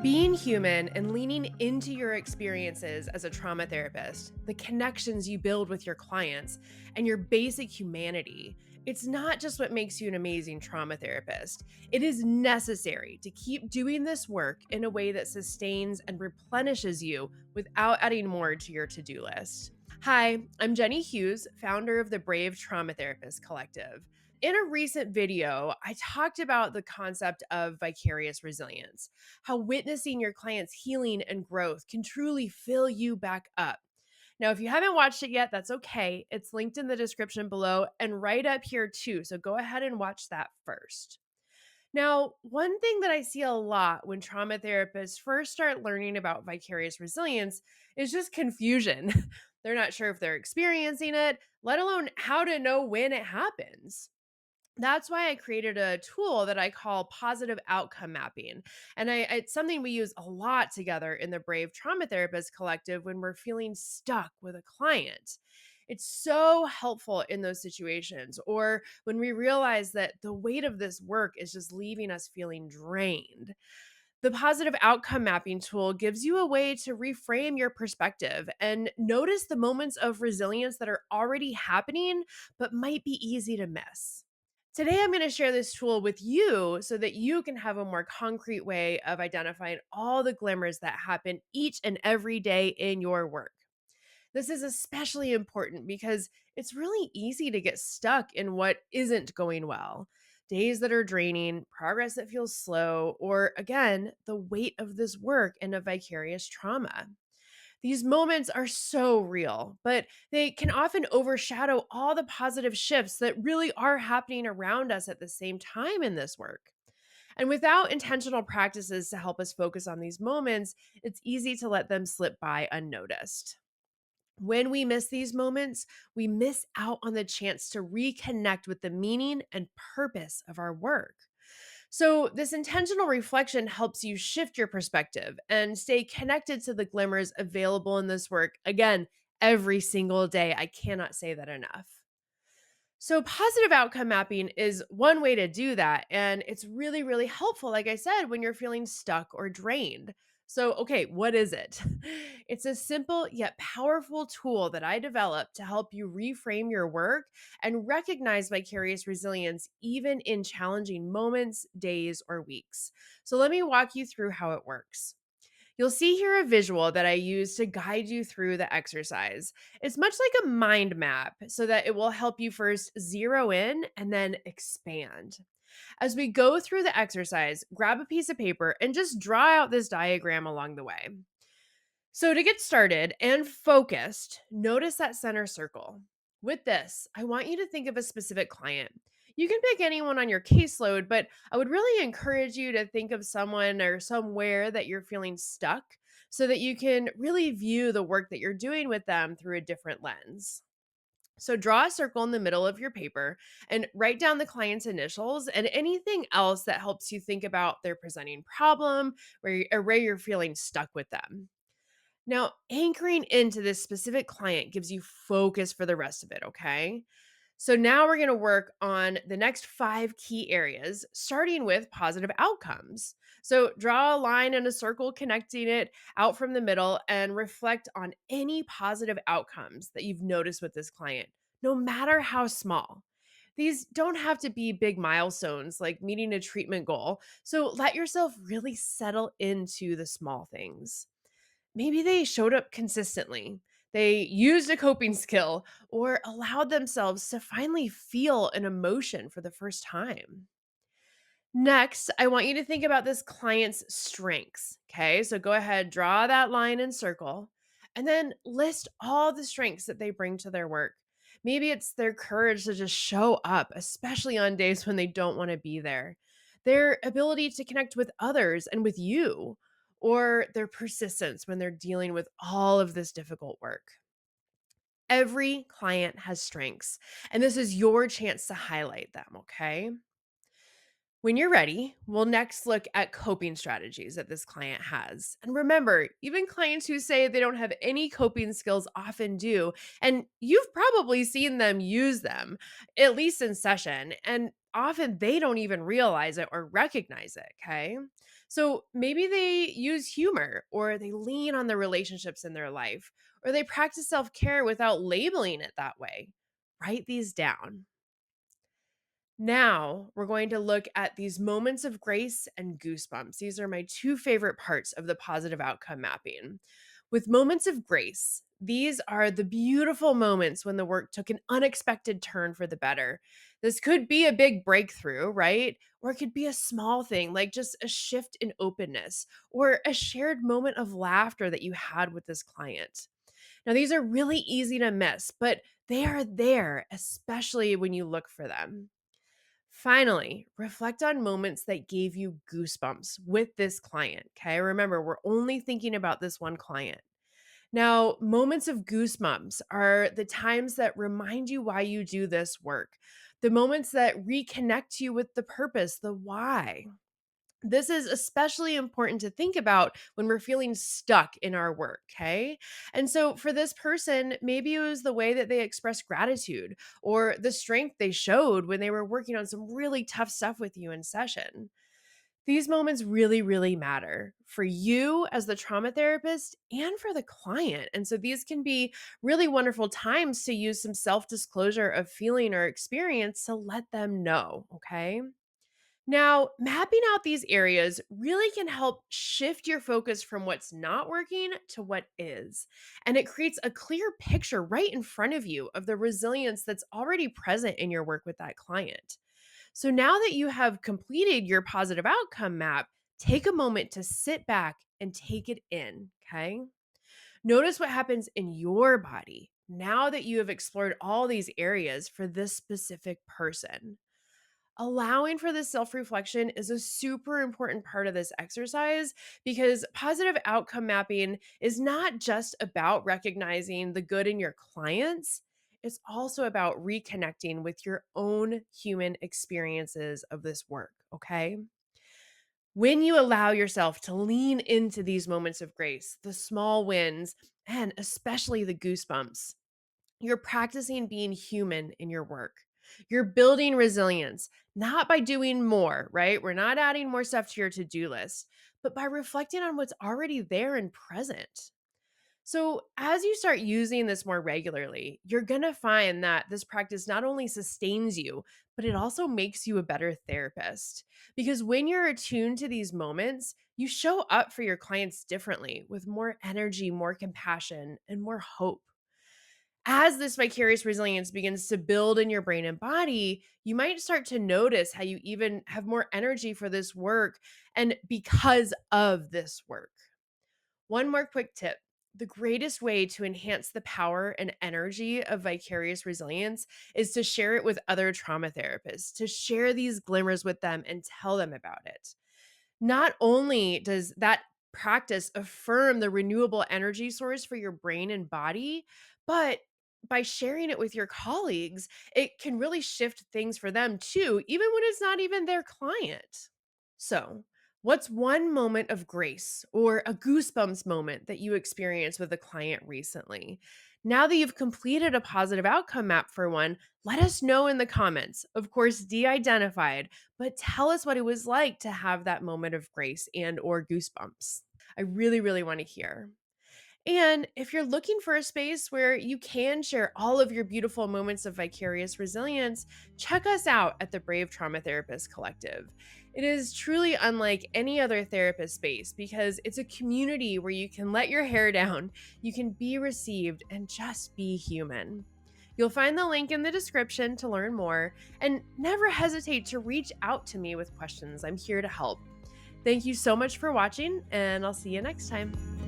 Being human and leaning into your experiences as a trauma therapist, the connections you build with your clients, and your basic humanity, it's not just what makes you an amazing trauma therapist. It is necessary to keep doing this work in a way that sustains and replenishes you without adding more to your to do list. Hi, I'm Jenny Hughes, founder of the Brave Trauma Therapist Collective. In a recent video, I talked about the concept of vicarious resilience, how witnessing your client's healing and growth can truly fill you back up. Now, if you haven't watched it yet, that's okay. It's linked in the description below and right up here too. So go ahead and watch that first. Now, one thing that I see a lot when trauma therapists first start learning about vicarious resilience is just confusion. They're not sure if they're experiencing it, let alone how to know when it happens. That's why I created a tool that I call positive outcome mapping. And it's something we use a lot together in the Brave Trauma Therapist Collective when we're feeling stuck with a client. It's so helpful in those situations, or when we realize that the weight of this work is just leaving us feeling drained. The positive outcome mapping tool gives you a way to reframe your perspective and notice the moments of resilience that are already happening, but might be easy to miss. Today, I'm going to share this tool with you so that you can have a more concrete way of identifying all the glimmers that happen each and every day in your work. This is especially important because it's really easy to get stuck in what isn't going well. Days that are draining, progress that feels slow, or again, the weight of this work and a vicarious trauma. These moments are so real, but they can often overshadow all the positive shifts that really are happening around us at the same time in this work. And without intentional practices to help us focus on these moments, it's easy to let them slip by unnoticed. When we miss these moments, we miss out on the chance to reconnect with the meaning and purpose of our work. So, this intentional reflection helps you shift your perspective and stay connected to the glimmers available in this work. Again, every single day. I cannot say that enough. So, positive outcome mapping is one way to do that. And it's really, really helpful, like I said, when you're feeling stuck or drained. So, okay, what is it? It's a simple yet powerful tool that I developed to help you reframe your work and recognize vicarious resilience even in challenging moments, days, or weeks. So, let me walk you through how it works. You'll see here a visual that I use to guide you through the exercise. It's much like a mind map, so that it will help you first zero in and then expand. As we go through the exercise, grab a piece of paper and just draw out this diagram along the way. So, to get started and focused, notice that center circle. With this, I want you to think of a specific client. You can pick anyone on your caseload, but I would really encourage you to think of someone or somewhere that you're feeling stuck so that you can really view the work that you're doing with them through a different lens. So, draw a circle in the middle of your paper and write down the client's initials and anything else that helps you think about their presenting problem or where you're feeling stuck with them. Now, anchoring into this specific client gives you focus for the rest of it, okay? So now we're going to work on the next 5 key areas, starting with positive outcomes. So draw a line and a circle connecting it out from the middle and reflect on any positive outcomes that you've noticed with this client, no matter how small. These don't have to be big milestones like meeting a treatment goal. So let yourself really settle into the small things. Maybe they showed up consistently. They used a coping skill or allowed themselves to finally feel an emotion for the first time. Next, I want you to think about this client's strengths. Okay, so go ahead, draw that line and circle, and then list all the strengths that they bring to their work. Maybe it's their courage to just show up, especially on days when they don't want to be there, their ability to connect with others and with you, or their persistence when they're dealing with all of this difficult work. Every client has strengths, and this is your chance to highlight them, okay? When you're ready, we'll next look at coping strategies that this client has. And remember, even clients who say they don't have any coping skills often do. And you've probably seen them use them, at least in session. And often they don't even realize it or recognize it. Okay. So maybe they use humor, or they lean on the relationships in their life, or they practice self care without labeling it that way. Write these down. Now, we're going to look at these moments of grace and goosebumps. These are my two favorite parts of the positive outcome mapping. With moments of grace, these are the beautiful moments when the work took an unexpected turn for the better. This could be a big breakthrough, right? Or it could be a small thing like just a shift in openness or a shared moment of laughter that you had with this client. Now, these are really easy to miss, but they are there, especially when you look for them. Finally, reflect on moments that gave you goosebumps with this client. Okay. Remember, we're only thinking about this one client. Now, moments of goosebumps are the times that remind you why you do this work, the moments that reconnect you with the purpose, the why. This is especially important to think about when we're feeling stuck in our work, okay? And so for this person, maybe it was the way that they expressed gratitude or the strength they showed when they were working on some really tough stuff with you in session. These moments really, really matter for you as the trauma therapist and for the client. And so these can be really wonderful times to use some self disclosure of feeling or experience to let them know, okay? Now, mapping out these areas really can help shift your focus from what's not working to what is. And it creates a clear picture right in front of you of the resilience that's already present in your work with that client. So now that you have completed your positive outcome map, take a moment to sit back and take it in. Okay. Notice what happens in your body now that you have explored all these areas for this specific person. Allowing for this self reflection is a super important part of this exercise because positive outcome mapping is not just about recognizing the good in your clients, it's also about reconnecting with your own human experiences of this work. Okay. When you allow yourself to lean into these moments of grace, the small wins, and especially the goosebumps, you're practicing being human in your work. You're building resilience, not by doing more, right? We're not adding more stuff to your to do list, but by reflecting on what's already there and present. So, as you start using this more regularly, you're going to find that this practice not only sustains you, but it also makes you a better therapist. Because when you're attuned to these moments, you show up for your clients differently with more energy, more compassion, and more hope. As this vicarious resilience begins to build in your brain and body, you might start to notice how you even have more energy for this work and because of this work. One more quick tip. The greatest way to enhance the power and energy of vicarious resilience is to share it with other trauma therapists, to share these glimmers with them and tell them about it. Not only does that practice affirm the renewable energy source for your brain and body, but by sharing it with your colleagues, it can really shift things for them too, even when it's not even their client. So, what's one moment of grace or a goosebumps moment that you experienced with a client recently? Now that you've completed a positive outcome map for one, let us know in the comments. Of course, de-identified, but tell us what it was like to have that moment of grace and or goosebumps. I really, really want to hear. And if you're looking for a space where you can share all of your beautiful moments of vicarious resilience, check us out at the Brave Trauma Therapist Collective. It is truly unlike any other therapist space because it's a community where you can let your hair down, you can be received, and just be human. You'll find the link in the description to learn more, and never hesitate to reach out to me with questions. I'm here to help. Thank you so much for watching, and I'll see you next time.